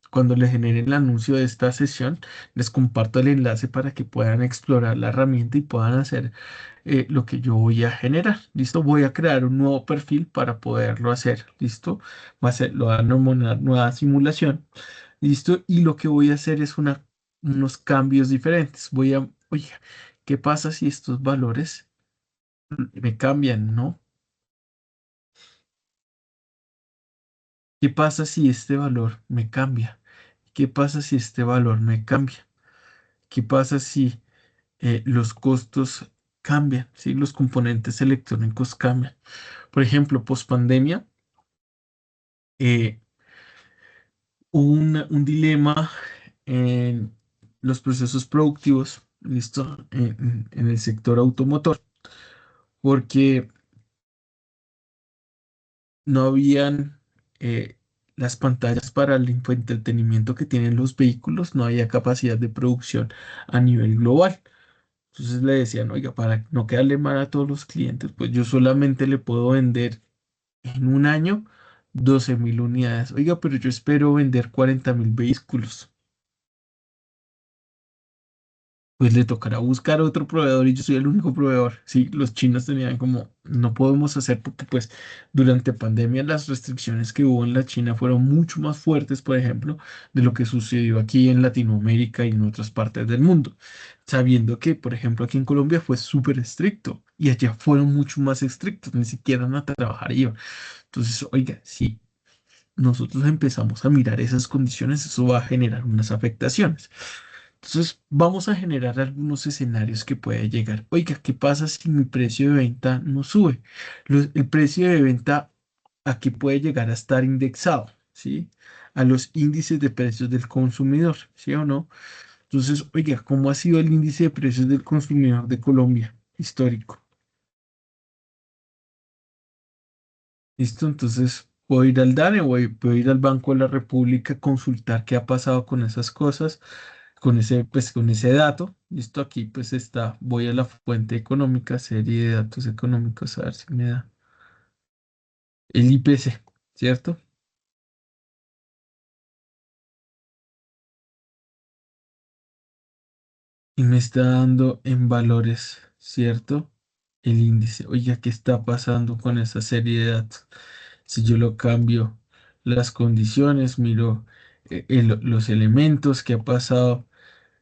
cuando les genere el anuncio de esta sesión, les comparto el enlace para que puedan explorar la herramienta y puedan hacer lo que yo voy a generar. ¿Listo? Voy a crear un nuevo perfil para poderlo hacer. ¿Listo? Lo voy a nombrar una nueva simulación. ¿Listo? Y lo que voy a hacer es unos cambios diferentes. Oye, ¿qué pasa si estos valores me cambian, no? ¿Qué pasa si este valor me cambia? ¿Qué pasa si este valor me cambia? ¿Qué pasa si los costos cambian? ¿Sí? Los componentes electrónicos cambian. Por ejemplo, post pandemia, eh, hubo un dilema en los procesos productivos, ¿listo? En el sector automotor, porque no habían las pantallas para el infoentretenimiento que tienen los vehículos, no había capacidad de producción a nivel global. Entonces le decían, oiga, para no quedarle mal a todos los clientes, pues yo solamente le puedo vender en un año 12.000 unidades. Oiga, pero yo espero vender 40.000 vehículos. Pues le tocará buscar otro proveedor y yo soy el único proveedor. Sí, los chinos tenían como, no podemos hacer porque pues durante pandemia las restricciones que hubo en la China fueron mucho más fuertes, por ejemplo, de lo que sucedió aquí en Latinoamérica y en otras partes del mundo. Sabiendo que, por ejemplo, aquí en Colombia fue súper estricto y allá fueron mucho más estrictos, ni siquiera a trabajar iban. Entonces, oiga, si nosotros empezamos a mirar esas condiciones, eso va a generar unas afectaciones. Entonces, vamos a generar algunos escenarios que puede llegar. Oiga, ¿qué pasa si mi precio de venta no sube? El precio de venta aquí puede llegar a estar indexado, ¿sí? A los índices de precios del consumidor, ¿sí o no? Entonces, oiga, ¿cómo ha sido el índice de precios del consumidor de Colombia histórico? ¿Listo? Entonces, puedo ir al DANE, puedo ir al Banco de la República, consultar qué ha pasado con esas cosas, con ese dato. Listo, aquí pues está, voy a la fuente económica, serie de datos económicos, a ver si me da el IPC, ¿cierto? Y me está dando en valores, ¿cierto? El índice. Oiga, ¿qué está pasando con esa serie de datos? Si yo lo cambio, las condiciones, miro los elementos que ha pasado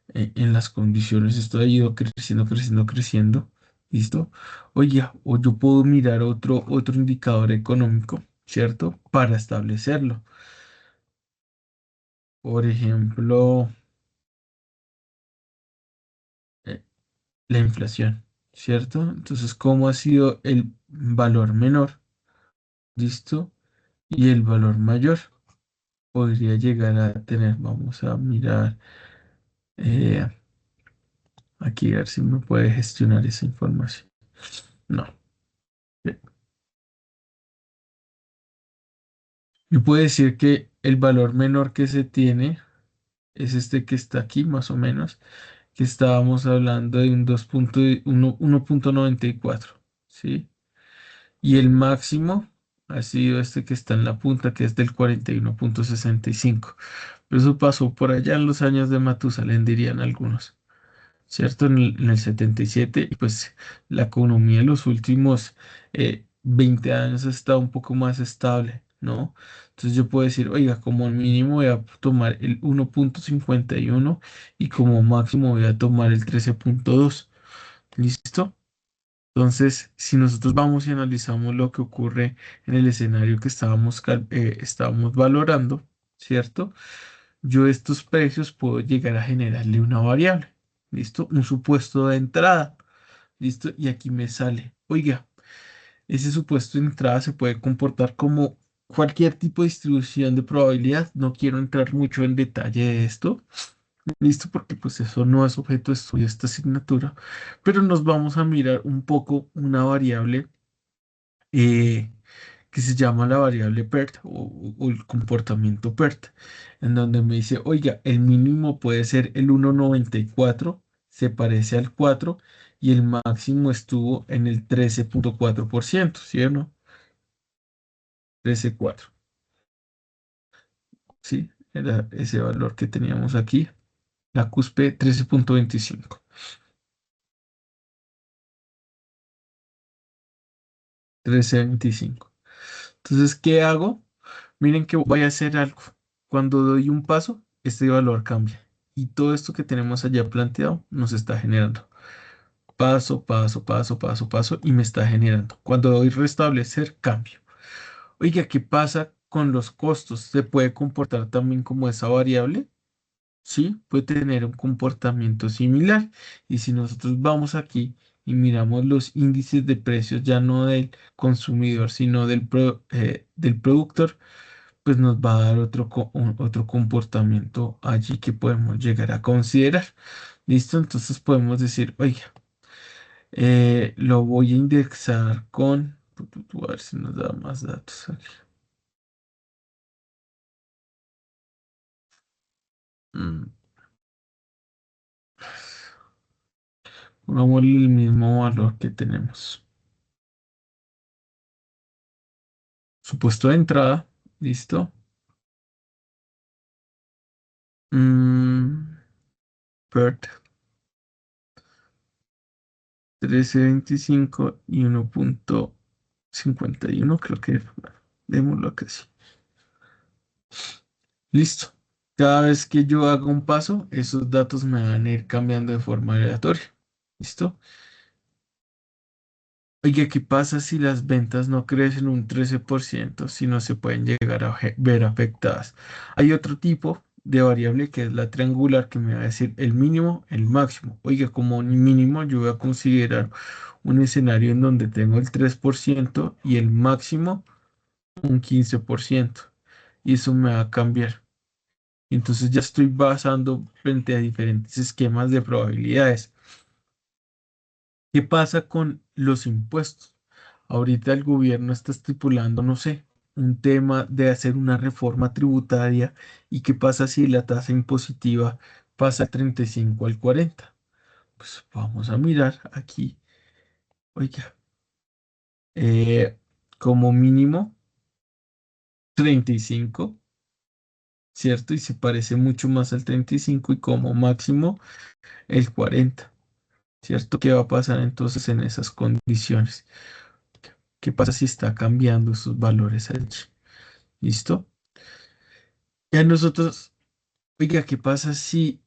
en las condiciones, esto ha ido creciendo, creciendo, creciendo. ¿Listo? Oye, o yo puedo mirar otro indicador económico, ¿cierto? Para establecerlo. Por ejemplo, eh, la inflación, ¿cierto? Entonces, ¿cómo ha sido el valor menor? ¿Listo? Y el valor mayor podría llegar a tener, vamos a mirar eh, aquí a ver si me puede gestionar esa información. No. Yo puedo decir que el valor menor que se tiene es este que está aquí, más o menos, que estábamos hablando de un 1.94, ¿sí? Y el máximo ha sido este que está en la punta, que es del 41.65. Pero eso pasó por allá en los años de Matusalén, dirían algunos, ¿cierto? En el 77, y pues la economía en los últimos 20 años ha estado un poco más estable. ¿no? Entonces yo puedo decir, oiga, como mínimo voy a tomar el 1.51 y como máximo voy a tomar el 13.2. ¿Listo? Entonces, si nosotros vamos y analizamos lo que ocurre en el escenario que estábamos valorando, ¿cierto? Yo estos precios puedo llegar a generarle una variable, ¿listo? Un supuesto de entrada, ¿listo? Y aquí me sale, oiga, ese supuesto de entrada se puede comportar como cualquier tipo de distribución de probabilidad. No quiero entrar mucho en detalle de esto, ¿listo? Porque pues eso no es objeto de estudio de esta asignatura, pero nos vamos a mirar un poco una variable eh, que se llama la variable PERT o el comportamiento PERT, en donde me dice, oiga, el mínimo puede ser el 1.94, se parece al 4 y el máximo estuvo en el 13.4%, ¿sí o no? 13.4, ¿sí? Era ese valor que teníamos aquí, la cúspide 13.25. 13.25. Entonces, ¿qué hago? Miren que voy a hacer algo. Cuando doy un paso, este valor cambia. Y todo esto que tenemos allá planteado nos está generando. Paso, paso, paso, paso, paso. Y me está generando. Cuando doy restablecer, cambio. Oiga, ¿qué pasa con los costos? ¿Se puede comportar también como esa variable? Sí, puede tener un comportamiento similar. Y si nosotros vamos aquí y miramos los índices de precios, ya no del consumidor, sino del productor, pues nos va a dar otro comportamiento allí que podemos llegar a considerar. ¿Listo? Entonces podemos decir, oiga, lo voy a indexar con, a ver si nos da más datos aquí. Mm, Pongámosle el mismo valor que tenemos. Supuesto de entrada, ¿listo? Mm, PERT 13.25 y 1.51, creo que, bueno, démoslo acá así. Listo. Cada vez que yo haga un paso, esos datos me van a ir cambiando de forma aleatoria. ¿Listo? Oye, ¿qué pasa si las ventas no crecen un 13%, si no se pueden llegar a ver afectadas? Hay otro tipo de variable que es la triangular que me va a decir el mínimo, el máximo. Oiga, como mínimo yo voy a considerar un escenario en donde tengo el 3% y el máximo un 15%. Y eso me va a cambiar. Entonces ya estoy basando frente a diferentes esquemas de probabilidades. ¿Qué pasa con los impuestos? Ahorita el gobierno está estipulando, no sé, un tema de hacer una reforma tributaria. ¿Y qué pasa si la tasa impositiva pasa del 35 al 40? Pues vamos a mirar aquí. Oiga, eh, como mínimo 35, ¿cierto? Y se parece mucho más al 35 y como máximo el 40. ¿Cierto? ¿Qué va a pasar entonces en esas condiciones? ¿Qué pasa si está cambiando esos valores allí? ¿Listo? Ya nosotros, oiga, ¿qué pasa si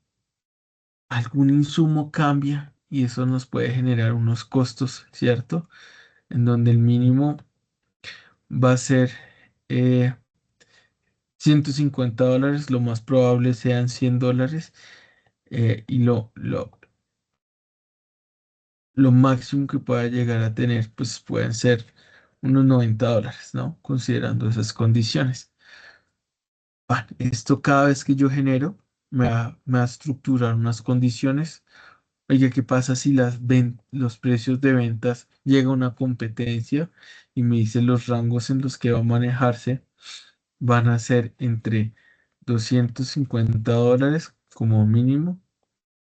algún insumo cambia y eso nos puede generar unos costos, ¿cierto? En donde el mínimo va a ser eh, $150, lo más probable sean $100 y lo máximo que pueda llegar a tener, pues pueden ser unos $90, ¿no? Considerando esas condiciones. Esto cada vez que yo genero, me va a estructurar unas condiciones. Oye, ¿qué pasa si los precios de ventas llega a una competencia y me dice los rangos en los que va a manejarse van a ser entre $250 como mínimo,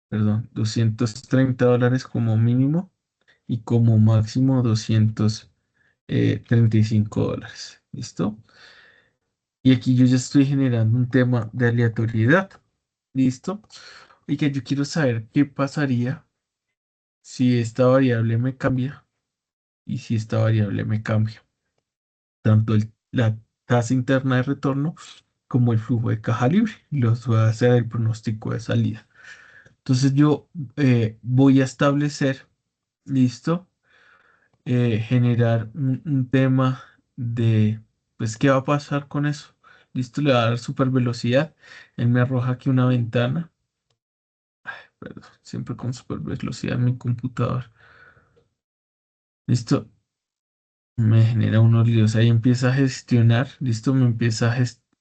perdón, $230 como mínimo y como máximo $235. ¿Listo? Y aquí yo ya estoy generando un tema de aleatoriedad. ¿Listo? Y que yo quiero saber qué pasaría si esta variable me cambia y si esta variable me cambia. Tanto la tasa interna de retorno como el flujo de caja libre y los voy a hacer el pronóstico de salida. Entonces yo voy a establecer, listo, generar un tema de, pues, ¿qué va a pasar con eso? Listo, le va a dar super velocidad. Él me arroja aquí una ventana. Perdón, siempre con super velocidad en mi computador. Listo, me genera unos líos. Ahí empieza a gestionar. Listo, me empieza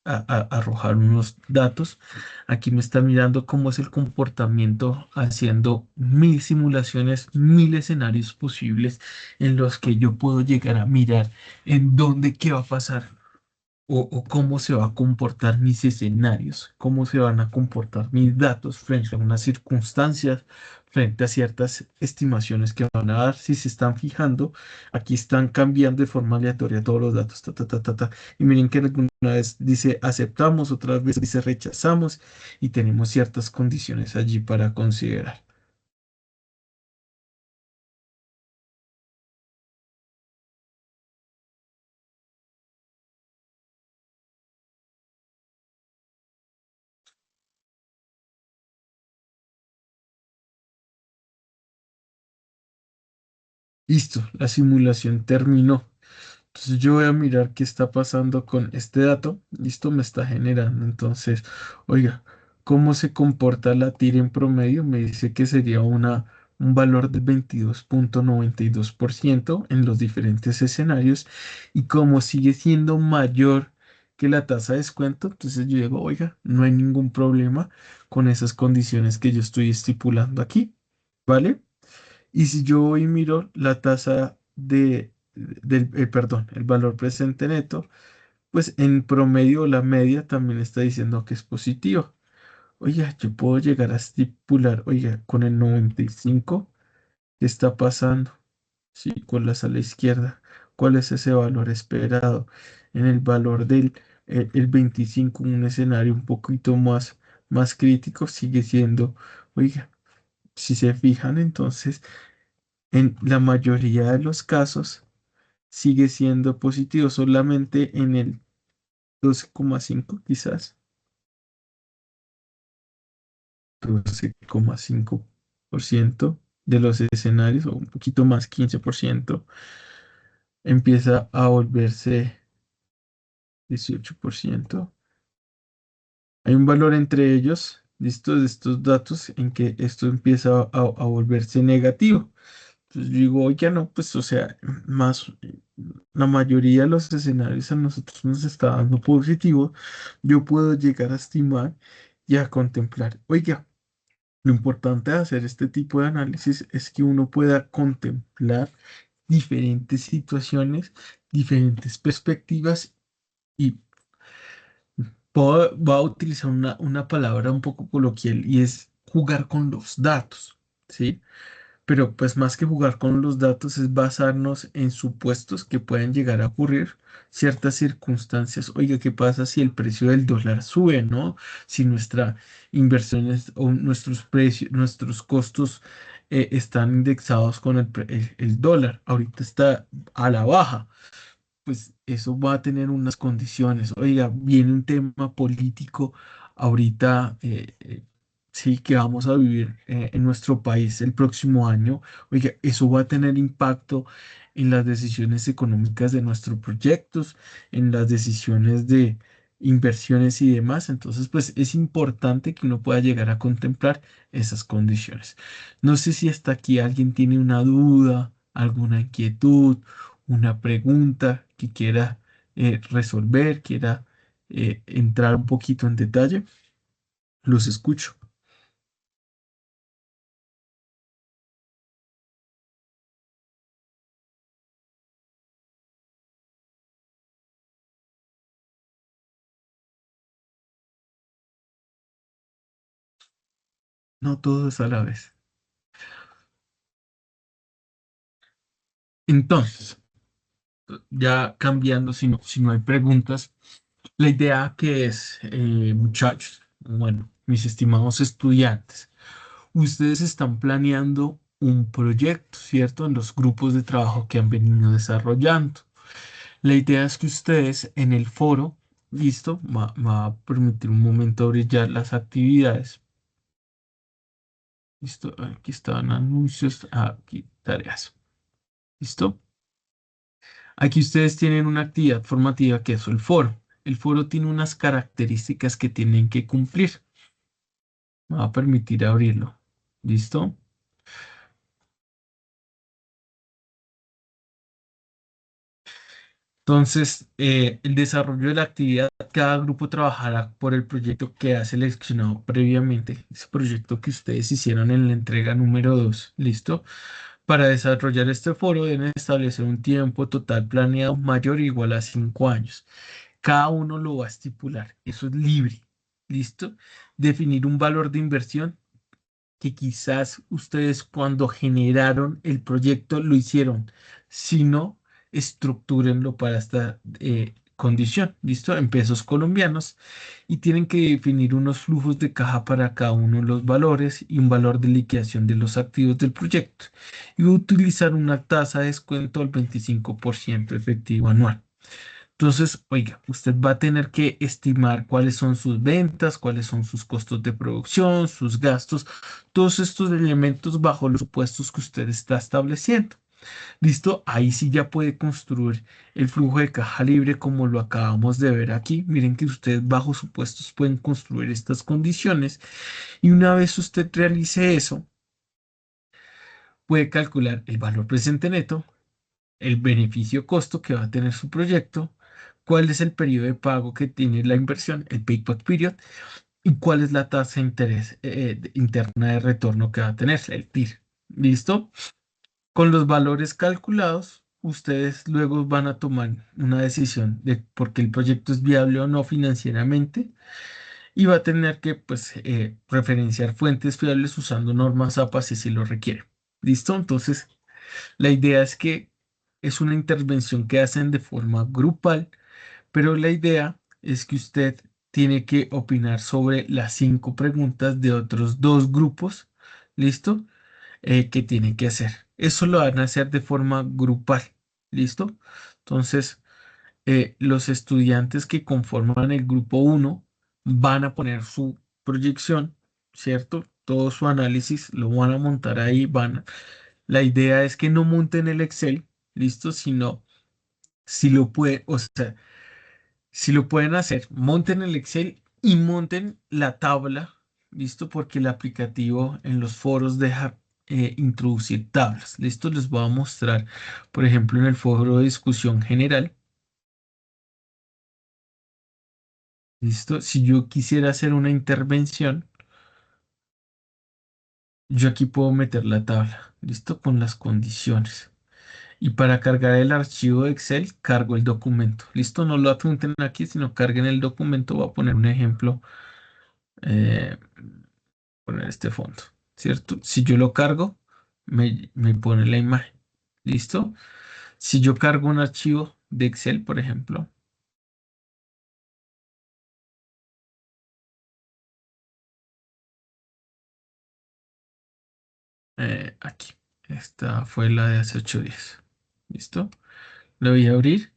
a arrojar unos datos. Aquí me está mirando cómo es el comportamiento, haciendo 1000 simulaciones, 1000 escenarios posibles en los que yo puedo llegar a mirar en dónde qué va a pasar o cómo se va a comportar mis escenarios, cómo se van a comportar mis datos frente a unas circunstancias, frente a ciertas estimaciones que van a dar. Si se están fijando, aquí están cambiando de forma aleatoria todos los datos, ta, ta, ta, ta, ta. Y miren que alguna vez dice aceptamos, otras veces dice rechazamos y tenemos ciertas condiciones allí para considerar. Listo, la simulación terminó. Entonces yo voy a mirar qué está pasando con este dato. Listo, me está generando. Entonces, oiga, ¿cómo se comporta la tira en promedio? Me dice que sería un valor del 22,92% en los diferentes escenarios. Y como sigue siendo mayor que la tasa de descuento, entonces yo digo, oiga, no hay ningún problema con esas condiciones que yo estoy estipulando aquí. ¿Vale? Y si yo voy y miro la tasa perdón, el valor presente neto, pues en promedio la media también está diciendo que es positivo. Oiga, yo puedo llegar a estipular, oiga, con el 95, ¿qué está pasando? Sí, con la sala izquierda. ¿Cuál es ese valor esperado? En el valor el 25, un escenario un poquito más crítico, sigue siendo, oiga, si se fijan, entonces en la mayoría de los casos sigue siendo positivo, solamente en el 12,5 quizás, 12,5% de los escenarios, o un poquito más, 15%, empieza a volverse 18%. Hay un valor entre ellos, listo, de estos datos, en que esto empieza a volverse negativo. Pues yo digo, oye, no, pues, o sea, más, la mayoría de los escenarios a nosotros nos está dando positivo. Yo puedo llegar a estimar y a contemplar. Oiga, lo importante de hacer este tipo de análisis es que uno pueda contemplar diferentes situaciones, diferentes perspectivas y voy a utilizar una palabra un poco coloquial y es jugar con los datos, ¿sí? Pero pues más que jugar con los datos es basarnos en supuestos que pueden llegar a ocurrir, ciertas circunstancias. Oiga, ¿qué pasa si el precio del dólar sube, ¿no? Si nuestra inversiones o nuestros precios, nuestros costos están indexados con el dólar. Ahorita está a la baja, pues eso va a tener unas condiciones. Oiga, viene un tema político ahorita, sí, que vamos a vivir en nuestro país el próximo año. Oiga, eso va a tener impacto en las decisiones económicas de nuestros proyectos, en las decisiones de inversiones y demás. Entonces, pues es importante que uno pueda llegar a contemplar esas condiciones. No sé si hasta aquí alguien tiene una duda, alguna inquietud, una pregunta que quiera resolver, quiera entrar un poquito en detalle, los escucho. No todo es a la vez. Entonces, ya cambiando, si no hay preguntas, la idea que es, muchachos, bueno, mis estimados estudiantes, ustedes están planeando un proyecto, ¿cierto? En los grupos de trabajo que han venido desarrollando. La idea es que ustedes en el foro, listo, va a permitir un momento abrir ya las actividades. Listo, aquí estaban anuncios, aquí tareas. ¿Listo? Aquí ustedes tienen una actividad formativa que es el foro. El foro tiene unas características que tienen que cumplir. Me va a permitir abrirlo. ¿Listo? Entonces, el desarrollo de la actividad, cada grupo trabajará por el proyecto que ha seleccionado previamente, ese proyecto que ustedes hicieron en la entrega número 2. ¿Listo? Para desarrollar este foro deben establecer un tiempo total planeado mayor o igual a 5 años. Cada uno lo va a estipular, eso es libre. ¿Listo? Definir un valor de inversión que quizás ustedes cuando generaron el proyecto lo hicieron, si no, estructúrenlo para esta condición, ¿listo? En pesos colombianos y tienen que definir unos flujos de caja para cada uno de los valores y un valor de liquidación de los activos del proyecto y utilizar una tasa de descuento del 25% efectivo anual. Entonces, oiga, usted va a tener que estimar cuáles son sus ventas, cuáles son sus costos de producción, sus gastos, todos estos elementos bajo los supuestos que usted está estableciendo. ¿Listo? Ahí sí ya puede construir el flujo de caja libre como lo acabamos de ver aquí. Miren que ustedes bajo supuestos pueden construir estas condiciones y una vez usted realice eso, puede calcular el valor presente neto, el beneficio costo que va a tener su proyecto, cuál es el periodo de pago que tiene la inversión, el payback period, y cuál es la tasa de interés interna de retorno que va a tener, el TIR. ¿Listo? Con los valores calculados, ustedes luego van a tomar una decisión de por qué el proyecto es viable o no financieramente y va a tener que pues, referenciar fuentes fiables usando normas APA si lo requiere. ¿Listo? Entonces, la idea es que es una intervención que hacen de forma grupal, pero la idea es que usted tiene que opinar sobre las 5 preguntas de otros 2 grupos, ¿listo? Que tienen que hacer. Eso lo van a hacer de forma grupal, ¿listo? Entonces, los estudiantes que conforman el grupo uno van a poner su proyección, ¿cierto? Todo su análisis lo van a montar ahí, la idea es que no monten el Excel, ¿listo? Sino, si lo puede, o sea, si lo pueden hacer, monten el Excel y monten la tabla, ¿listo? Porque el aplicativo en los foros deja introducir tablas, ¿listo? Les voy a mostrar, por ejemplo, en el foro de discusión general, ¿listo? Si yo quisiera hacer una intervención, yo aquí puedo meter la tabla, ¿listo? Con las condiciones. Y para cargar el archivo de Excel, cargo el documento. Listo, no lo adjunten aquí, sino carguen el documento. Voy a poner un ejemplo, eh, poner este fondo, ¿cierto? Si yo lo cargo, me pone la imagen. ¿Listo? Si yo cargo un archivo de Excel, por ejemplo, aquí. Esta fue la de hace 8 días. ¿Listo? Lo voy a abrir,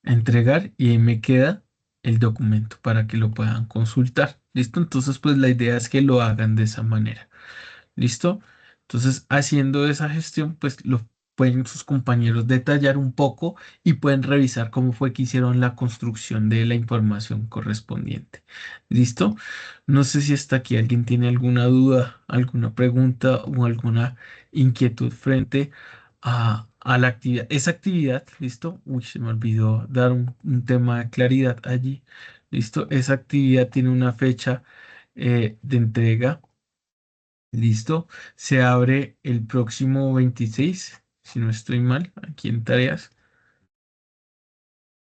a entregar y ahí me queda el documento para que lo puedan consultar. ¿Listo? Entonces, pues la idea es que lo hagan de esa manera. ¿Listo? Entonces, haciendo esa gestión, pues lo pueden sus compañeros detallar un poco y pueden revisar cómo fue que hicieron la construcción de la información correspondiente. ¿Listo? No sé si hasta aquí alguien tiene alguna duda, alguna pregunta o alguna inquietud frente a la actividad. Esa actividad, ¿listo? Uy, se me olvidó dar un tema de claridad allí. ¿Listo? Esa actividad tiene una fecha de entrega. Listo. Se abre el próximo 26, si no estoy mal, aquí en tareas.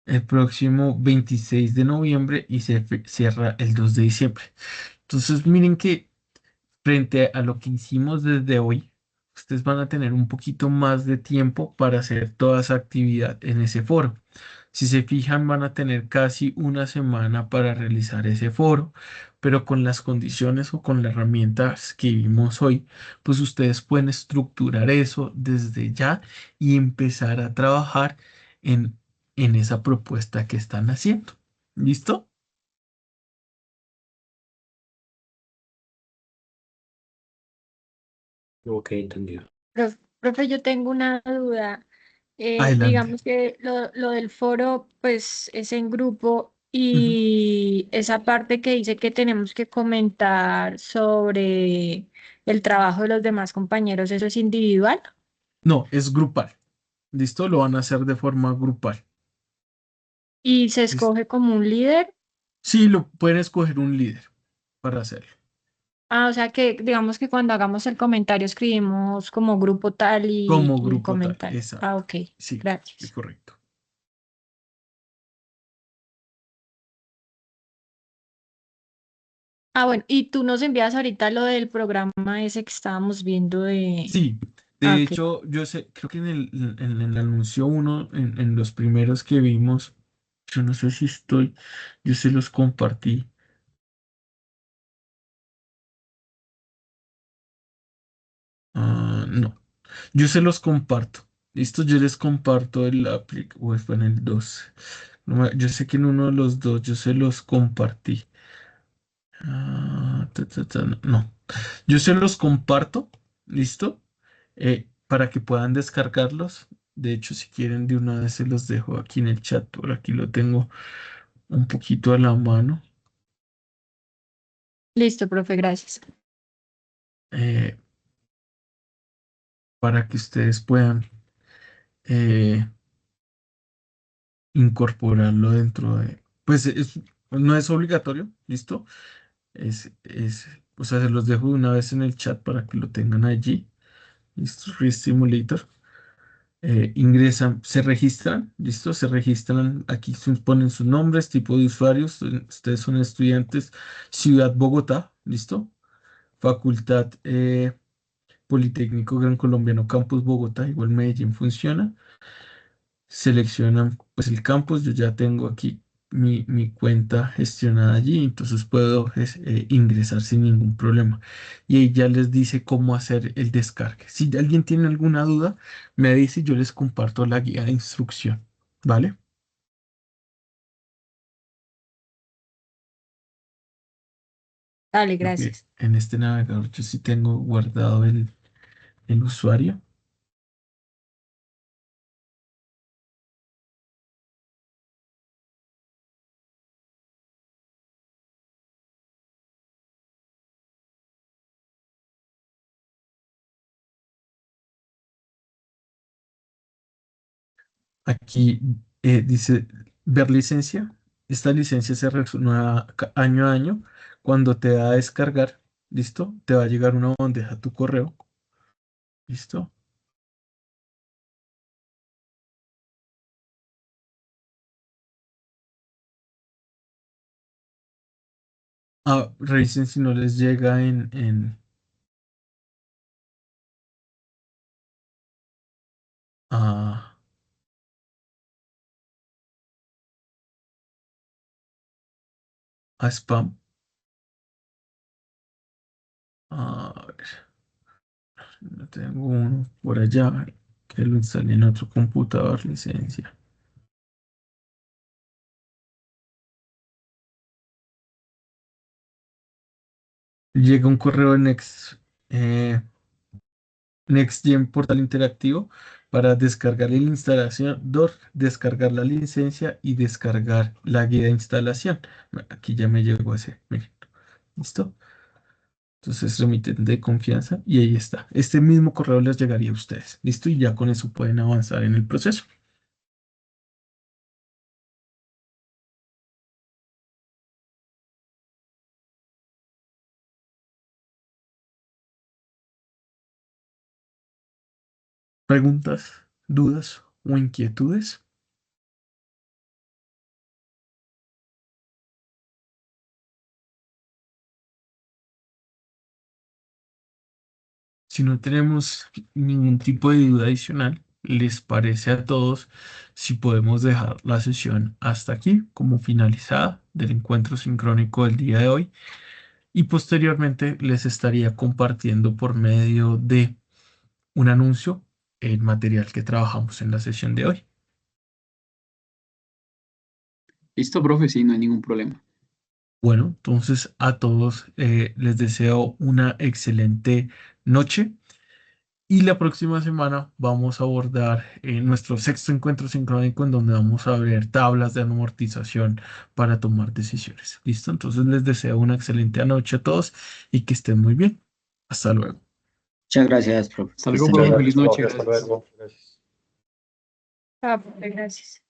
El próximo 26 de noviembre y se cierra el 2 de diciembre. Entonces, miren que frente a lo que hicimos desde hoy, ustedes van a tener un poquito más de tiempo para hacer toda esa actividad en ese foro. Si se fijan, van a tener casi una semana para realizar ese foro, pero con las condiciones o con las herramientas que vimos hoy, pues ustedes pueden estructurar eso desde ya y empezar a trabajar en en esa propuesta que están haciendo. ¿Listo? Ok, entendido. Profe, yo tengo una duda. Adelante. Digamos que lo del foro, pues es en grupo Ujú. y esa parte que dice que tenemos que comentar sobre el trabajo de los demás compañeros, ¿eso es individual? No, es grupal. ¿Listo? Lo van a hacer de forma grupal. Y se ¿Listo? escoge como un líder. Sí, lo pueden escoger un líder para hacerlo. Ah, o sea que digamos que cuando hagamos el comentario escribimos como grupo tal Como y el grupo tal. comentario. Ah, Exacto. ok, Sí, es gracias. correcto. Ah, bueno, y tú nos envías ahorita lo del programa ese que estábamos viendo de... Sí, Ah, de ok. hecho, yo sé, creo que en el anuncio uno, en los primeros que vimos, yo no sé si estoy, yo se los compartí. Ah, no, yo se los comparto. Listo, yo les comparto el o fue en el 2. Yo sé que en uno de los dos yo se los compartí. No, yo se los comparto, ¿listo? Para que puedan descargarlos. De hecho, si quieren, de una vez se los dejo aquí en el chat. Por aquí lo tengo un poquito a la mano. Listo, profe, gracias. eh, para que ustedes puedan eh, incorporarlo dentro de... Pues no es obligatorio, ¿listo? O sea, se los dejo de una vez en el chat para que lo tengan allí. Listo, Simulator. Ingresan, se registran, ¿listo? Se registran, aquí ponen sus nombres, tipo de usuarios, ustedes son estudiantes, Ciudad Bogotá, ¿listo? Facultad Politécnico Gran Colombiano, Campus Bogotá, igual Medellín funciona. Seleccionan pues el campus, yo ya tengo aquí mi cuenta gestionada allí, entonces puedo ingresar sin ningún problema. Y ahí ya les dice cómo hacer el descargue. Si alguien tiene alguna duda, me dice y yo les comparto la guía de instrucción, ¿vale? Dale, Creo que gracias. en este navegador yo sí tengo guardado el usuario. Aquí dice ver licencia. Esta licencia se renueva año a año. Cuando te da a descargar, ¿listo? Te va a llegar una bandeja a tu correo. ¿Listo? Ah, revisen si no les llega a, a spam. A ver, no tengo uno por allá que lo instalé en otro computador, licencia. Llega un correo de NextGen Portal Interactivo para descargar el instalador, descargar la licencia y descargar la guía de instalación. Bueno, aquí ya me llegó ese. Miren, ¿listo? Entonces remiten de confianza y ahí está. Este mismo correo les llegaría a ustedes. ¿Listo? Y ya con eso pueden avanzar en el proceso. ¿Preguntas, dudas o inquietudes? Si no tenemos ningún tipo de duda adicional, ¿les parece a todos si podemos dejar la sesión hasta aquí como finalizada del encuentro sincrónico del día de hoy? Y posteriormente les estaría compartiendo por medio de un anuncio el material que trabajamos en la sesión de hoy. Listo, profe, sí, no hay ningún problema. Bueno, entonces a todos les deseo una excelente noche y la próxima semana vamos a abordar nuestro sexto encuentro sincrónico en donde vamos a ver tablas de amortización para tomar decisiones. ¿Listo? Entonces les deseo una excelente noche a todos y que estén muy bien. Hasta luego. Muchas gracias, profe. Hasta Que luego, estén profe, bien. feliz noche, Hasta gracias. luego. Gracias. Ah, gracias.